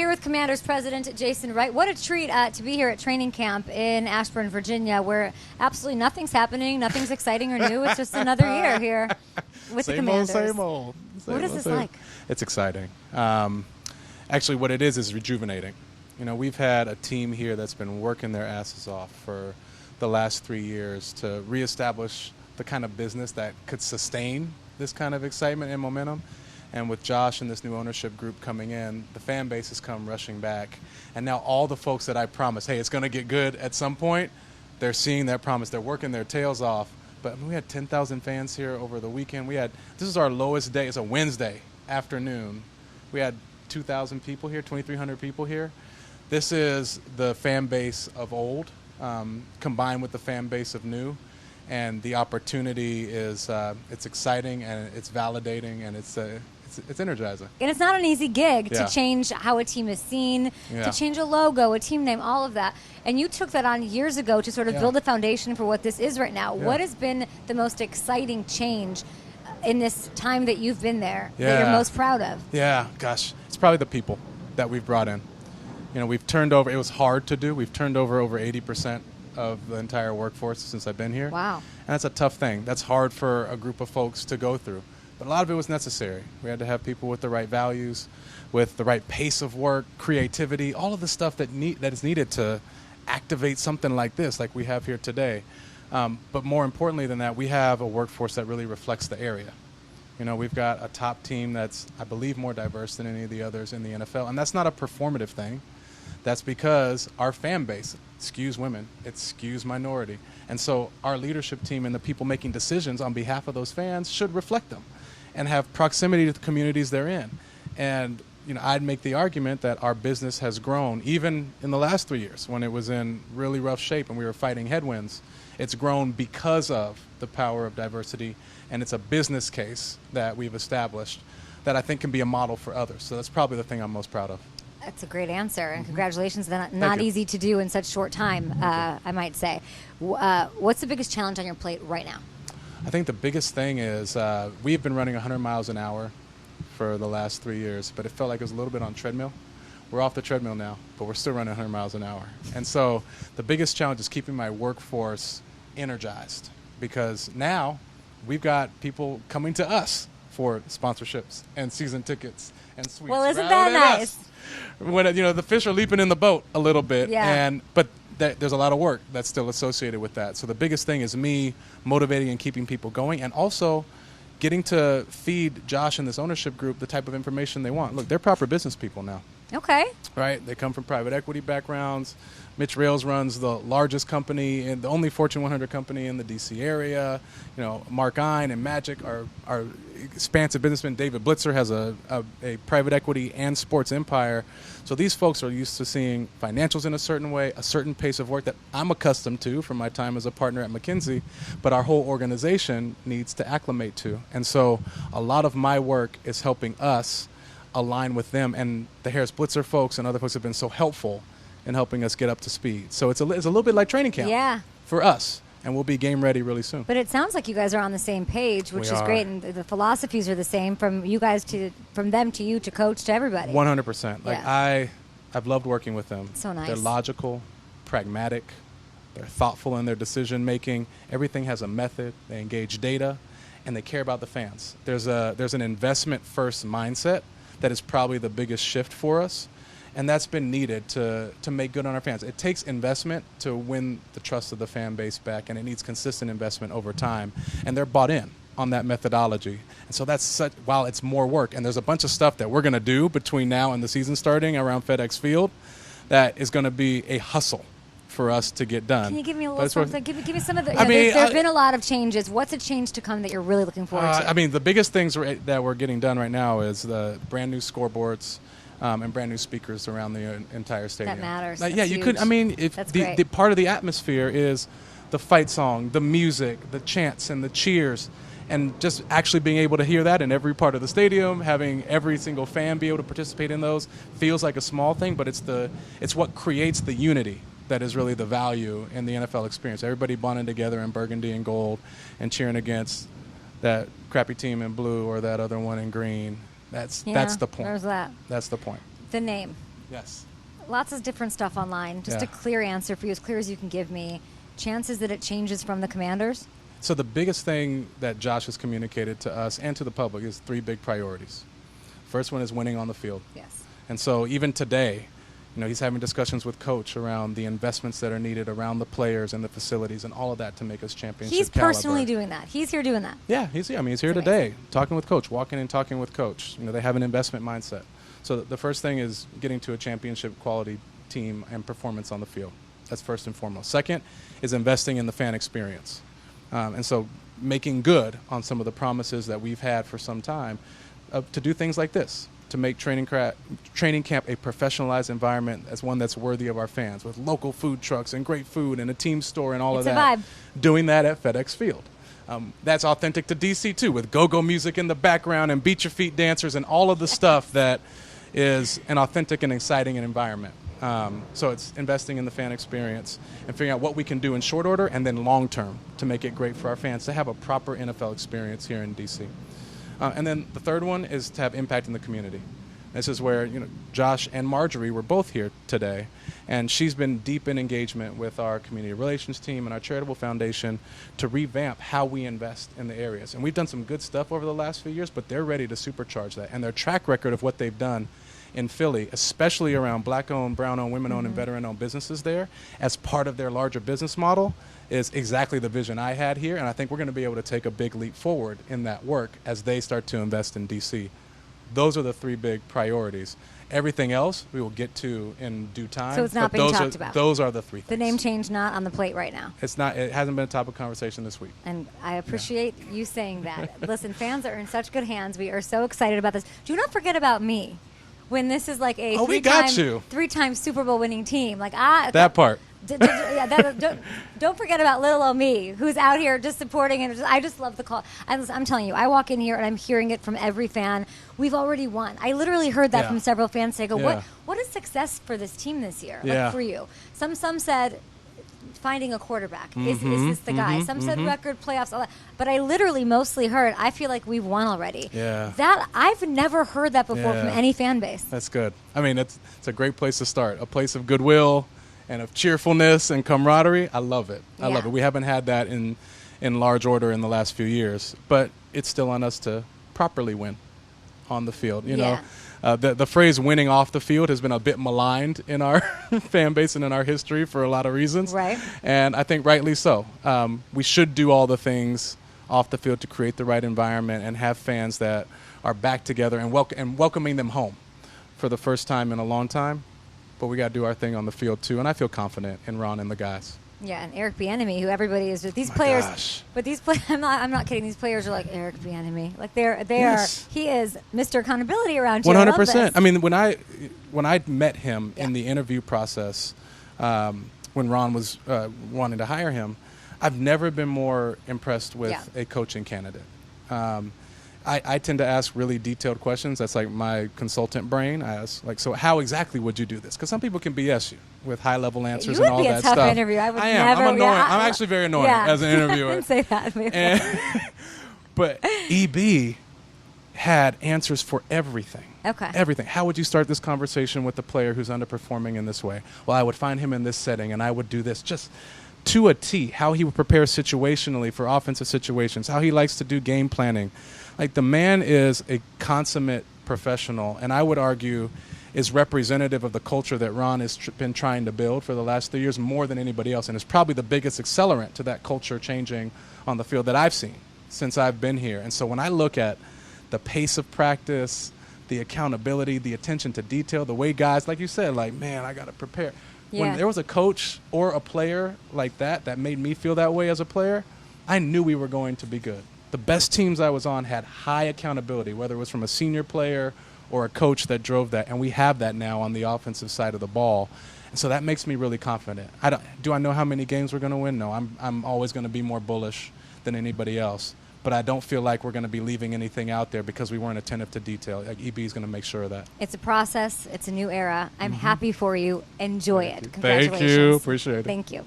Here with Commanders President Jason Wright. What a treat to be here at training camp in Ashburn, Virginia, where absolutely nothing's happening, nothing's exciting or new. It's just another year here with the Commanders. Same old. What is this like? It's exciting. Actually, what it is rejuvenating. You know, we've had a team here that's been working their asses off for the last 3 years to reestablish the kind of business that could sustain this kind of excitement and momentum. And with Josh and this new ownership group coming in, the fan base has come rushing back. And now all the folks that I promised, hey, it's going to get good at some point, they're seeing that promise. They're working their tails off. But we had 10,000 fans here over the weekend. This is our lowest day. It's a Wednesday afternoon. We had 2,000 people here, 2,300 people here. This is the fan base of old combined with the fan base of new. And the opportunity is it's exciting and it's validating and it's energizing. And it's not an easy gig to change how a team is seen, to change a logo, a team name, all of that. And you took that on years ago to sort of build a foundation for what this is right now. What has been the most exciting change in this time that you've been there that you're most proud of? Yeah, gosh, it's probably the people that we've brought in. You know, we've turned over, it was hard to do, we've turned over 80% of the entire workforce since I've been here. Wow. And that's a tough thing. That's hard for a group of folks to go through. But a lot of it was necessary. We had to have people with the right values, with the right pace of work, creativity, all of the stuff that is needed to activate something like this, like we have here today. But more importantly than that, we have a workforce that really reflects the area. You know, we've got a top team that's, I believe, more diverse than any of the others in the NFL. And that's not a performative thing. That's because our fan base skews women, it skews minority. And so our leadership team and the people making decisions on behalf of those fans should reflect them and have proximity to the communities they're in. And, you know, I'd make the argument that our business has grown, even in the last 3 years when it was in really rough shape and we were fighting headwinds. It's grown because of the power of diversity, and it's a business case that we've established that I think can be a model for others. So that's probably the thing I'm most proud of. That's a great answer, and congratulations. Not easy to do in such short time, I might say. What's the biggest challenge on your plate right now? I think the biggest thing is we've been running 100 miles an hour for the last 3 years, but it felt like it was a little bit on treadmill. We're off the treadmill now, but we're still running 100 miles an hour. And so the biggest challenge is keeping my workforce energized, because now we've got people coming to us for sponsorships and season tickets and suites. Well, isn't that nice? When the fish are leaping in the boat a little bit, yeah. But there's a lot of work that's still associated with that. So the biggest thing is me motivating and keeping people going, and also getting to feed Josh and this ownership group the type of information they want. Look, they're proper business people now. Okay. Right? They come from private equity backgrounds. Mitch Rales runs the largest company and the only Fortune 100 company in the D.C. area. You know, Mark Ein and Magic are expansive businessmen. David Blitzer has a private equity and sports empire. So these folks are used to seeing financials in a certain way, a certain pace of work that I'm accustomed to from my time as a partner at McKinsey, but our whole organization needs to acclimate to. And so a lot of my work is helping us align with them, and the Harris Blitzer folks and other folks have been so helpful in helping us get up to speed. So it's a little bit like training camp for us, and we'll be game ready really soon. But it sounds like you guys are on the same page, which is great, and the philosophies are the same from you guys from them to you to coach to everybody. 100%. Like I've loved working with them. So nice. They're logical, pragmatic, they're thoughtful in their decision making. Everything has a method. They engage data, and they care about the fans. There's an investment first mindset that is probably the biggest shift for us, and that's been needed to make good on our fans. It takes investment to win the trust of the fan base back, and it needs consistent investment over time, and they're bought in on that methodology. And so while it's more work, and there's a bunch of stuff that we're going to do between now and the season starting around FedEx Field that is going to be a hustle for us to get done. Can you give me a little something? Give me some of the. There's been a lot of changes. What's a change to come that you're really looking forward to? I mean, the biggest things that we're getting done right now is the brand new scoreboards and brand new speakers around the entire stadium. That matters. Yeah, you could. I mean, if the part of the atmosphere is the fight song, the music, the chants, and the cheers. And just actually being able to hear that in every part of the stadium, having every single fan be able to participate in those, feels like a small thing, but it's what creates the unity that is really the value in the NFL experience. Everybody bonding together in burgundy and gold and cheering against that crappy team in blue or that other one in green. That's the point. There's that. That's the point. The name. Yes. Lots of different stuff online. Just a clear answer for you, as clear as you can give me. Chances that it changes from the Commanders? So the biggest thing that Josh has communicated to us and to the public is 3 big priorities. First one is winning on the field. Yes. And so even today, he's having discussions with Coach around the investments that are needed around the players and the facilities and all of that to make us championship He's caliber. personally doing that. He's here doing that. Yeah, he's here. He's here today, talking with Coach, walking and talking with Coach. They have an investment mindset. So the first thing is getting to a championship quality team and performance on the field. That's first and foremost. Second is investing in the fan experience. And so making good on some of the promises that we've had for some time to do things like this, to make training camp a professionalized environment as one that's worthy of our fans, with local food trucks and great food and a team store and all of that. It's a vibe. Doing that at FedEx Field. That's authentic to DC too, with go-go music in the background and beat your feet dancers and all of the stuff that is an authentic and exciting environment. So it's investing in the fan experience and figuring out what we can do in short order and then long term to make it great for our fans to have a proper NFL experience here in DC. And then the third one is to have impact in the community. This is where Josh and Marjorie were both here today, and she's been deep in engagement with our community relations team and our charitable foundation to revamp how we invest in the areas. And we've done some good stuff over the last few years, but they're ready to supercharge that. And their track record of what they've done in Philly, especially around black-owned, brown-owned, women-owned, and veteran-owned businesses there, as part of their larger business model, is exactly the vision I had here. And I think we're going to be able to take a big leap forward in that work as they start to invest in D.C. Those are the 3 big priorities. Everything else we will get to in due time. So it's not being talked about. Those are the 3 things. The name change not on the plate right now. It's not. It hasn't been a topic of conversation this week. And I appreciate you saying that. Listen, fans are in such good hands. We are so excited about this. Do not forget about me when this is like a three-time Super Bowl winning team. Like that part. Don't forget about little old me, who's out here just supporting, and I just love the call. I'm telling you, I walk in here and I'm hearing it from every fan. We've already won. I literally heard that from several fans say, what is success for this team this year, like for you? Some said finding a quarterback. Is this the guy? Some said record playoffs, all that. But I literally mostly heard, I feel like we've won already. Yeah. That I've never heard that before from any fan base. That's good. I mean, it's a great place to start. A place of goodwill and of cheerfulness and camaraderie. I love it. I love it. We haven't had that in large order in the last few years, but it's still on us to properly win on the field. You know, the phrase winning off the field has been a bit maligned in our fan base and in our history for a lot of reasons. Right. And I think rightly so. We should do all the things off the field to create the right environment and have fans that are back together and welcoming them home for the first time in a long time. But we got to do our thing on the field too, and I feel confident in Ron and the guys. Yeah, and Eric Bienemy, who everybody is with. These players, gosh. But these players, I'm not kidding. These players are like Eric Bienemy, like they are. He is Mr. Accountability around here. 100%. I mean, when I met him in the interview process, when Ron was wanting to hire him, I've never been more impressed with a coaching candidate. I tend to ask really detailed questions. That's like my consultant brain. I ask, like, so how exactly would you do this? Because some people can BS you with high-level answers and all that stuff. You would be a tough interview. I am. I'm annoying. I'm actually very annoying as an interviewer. I didn't say that. But EB had answers for everything. Okay. Everything. How would you start this conversation with the player who's underperforming in this way? Well, I would find him in this setting, and I would do this. Just to a T, how he would prepare situationally for offensive situations, how he likes to do game planning. Like, the man is a consummate professional, and I would argue is representative of the culture that Ron has been trying to build for the last 3 years more than anybody else, and is probably the biggest accelerant to that culture changing on the field that I've seen since I've been here. And so when I look at the pace of practice, the accountability, the attention to detail, the way guys, like you said, like, man, I got to prepare. Yeah. When there was a coach or a player like that made me feel that way as a player, I knew we were going to be good. The best teams I was on had high accountability, whether it was from a senior player or a coach that drove that, and we have that now on the offensive side of the ball. And so that makes me really confident. Do I know how many games we're going to win? No, I'm always going to be more bullish than anybody else. But I don't feel like we're going to be leaving anything out there because we weren't attentive to detail. Like, EB is going to make sure of that. It's a process. It's a new era. I'm happy for you. Enjoy it. Congratulations. Thank you. Appreciate it. Thank you.